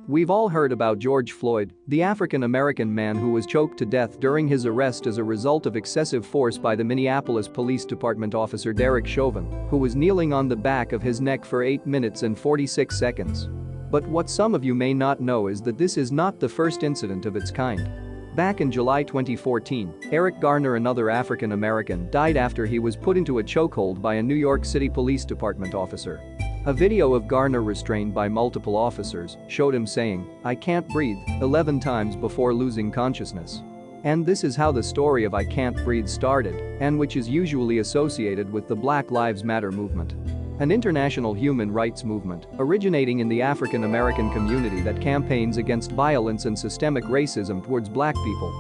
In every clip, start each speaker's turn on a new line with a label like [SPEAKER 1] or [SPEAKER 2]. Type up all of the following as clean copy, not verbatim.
[SPEAKER 1] We've all heard about George Floyd, the African-American man who was choked to death during his arrest as a result of excessive force by the Minneapolis Police Department officer Derek Chauvin, who was kneeling on the back of his neck for 8 minutes and 46 seconds. But what some of you may not know is that this is not the first incident of its kind. Back in July 2014, Eric Garner, another African-American, died after he was put into a chokehold by a New York City Police Department officer. A video of Garner restrained by multiple officers showed him saying, "I can't breathe," 11 times before losing consciousness. And this is how the story of "I Can't Breathe" started, and which is usually associated with the Black Lives Matter movement, an international human rights movement originating in the African American community that campaigns against violence and systemic racism towards black people.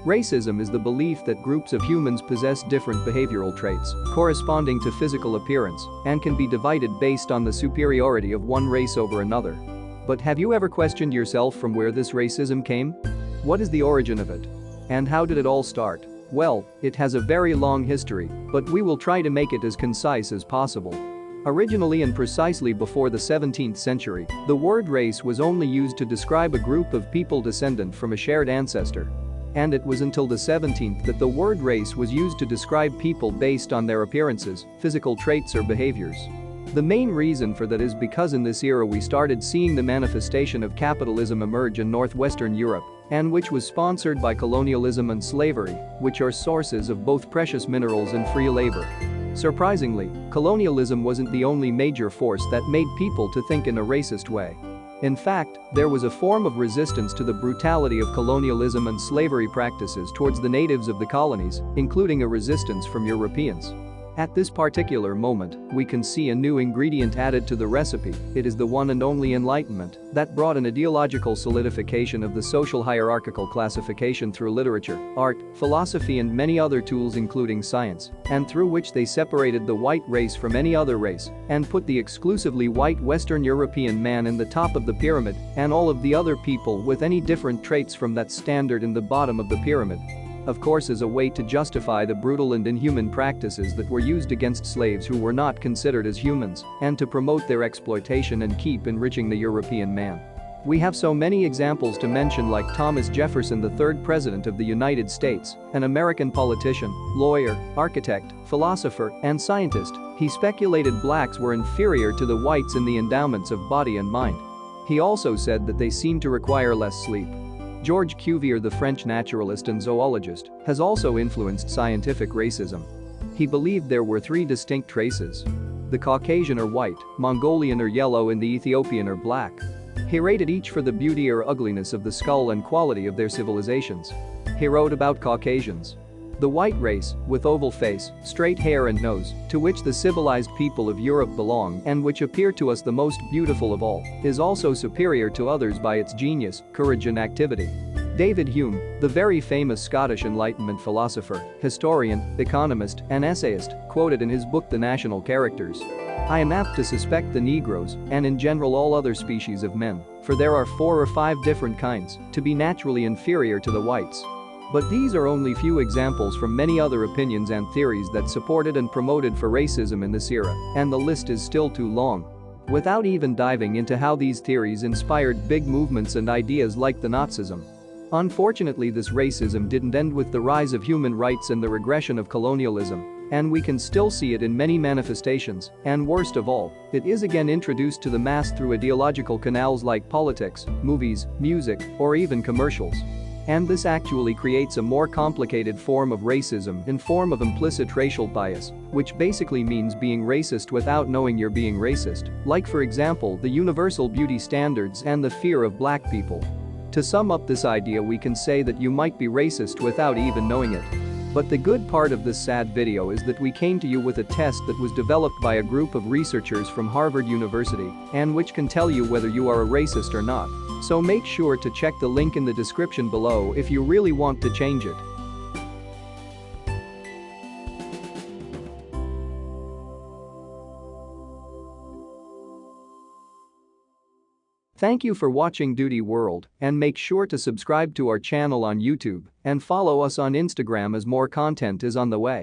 [SPEAKER 1] Racism is the belief that groups of humans possess different behavioral traits corresponding to physical appearance and can be divided based on the superiority of one race over another. But have you ever questioned yourself from where this racism came? What is the origin of it? And how did it all start? Well, it has a very long history, but we will try to make it as concise as possible. Originally and precisely before the 17th century, the word race was only used to describe a group of people descendant from a shared ancestor. And it was until the 17th that the word race was used to describe people based on their appearances, physical traits or behaviors. The main reason for that is because in this era we started seeing the manifestation of capitalism emerge in northwestern Europe, and which was sponsored by colonialism and slavery, which are sources of both precious minerals and free labor. Surprisingly, colonialism wasn't the only major force that made people to think in a racist way. In fact, there was a form of resistance to the brutality of colonialism and slavery practices towards the natives of the colonies, including a resistance from Europeans. At this particular moment, we can see a new ingredient added to the recipe. It is the one and only Enlightenment that brought an ideological solidification of the social hierarchical classification through literature, art, philosophy and many other tools including science, and through which they separated the white race from any other race and put the exclusively white Western European man in the top of the pyramid and all of the other people with any different traits from that standard in the bottom of the pyramid. Of course, as a way to justify the brutal and inhuman practices that were used against slaves who were not considered as humans, and to promote their exploitation and keep enriching the European man. We have so many examples to mention, like Thomas Jefferson, the third president of the United States, an American politician, lawyer, architect, philosopher, and scientist. He speculated blacks were inferior to the whites in the endowments of body and mind. He also said that they seemed to require less sleep. George Cuvier, the French naturalist and zoologist, has also influenced scientific racism. He believed there were 3 distinct races. The Caucasian or white, Mongolian or yellow, and the Ethiopian or black. He rated each for the beauty or ugliness of the skull and quality of their civilizations. He wrote about Caucasians. The white race, with oval face, straight hair and nose, to which the civilized people of Europe belong and which appear to us the most beautiful of all, is also superior to others by its genius, courage and activity. David Hume, the very famous Scottish Enlightenment philosopher, historian, economist, and essayist, quoted in his book The National Characters, "I am apt to suspect the Negroes, and in general all other species of men, for there are 4 or 5 different kinds, to be naturally inferior to the whites." But these are only few examples from many other opinions and theories that supported and promoted for racism in this era, and the list is still too long. Without even diving into how these theories inspired big movements and ideas like the Nazism. Unfortunately, this racism didn't end with the rise of human rights and the regression of colonialism, and we can still see it in many manifestations, and worst of all, it is again introduced to the mass through ideological canals like politics, movies, music, or even commercials. And this actually creates a more complicated form of racism in form of implicit racial bias, which basically means being racist without knowing you're being racist, like for example the universal beauty standards and the fear of black people. To sum up this idea, we can say that you might be racist without even knowing it. But the good part of this sad video is that we came to you with a test that was developed by a group of researchers from Harvard University and which can tell you whether you are a racist or not. So make sure to check the link in the description below if you really want to change it. Thank you for watching Duty World, and make sure to subscribe to our channel on YouTube and follow us on Instagram as more content is on the way.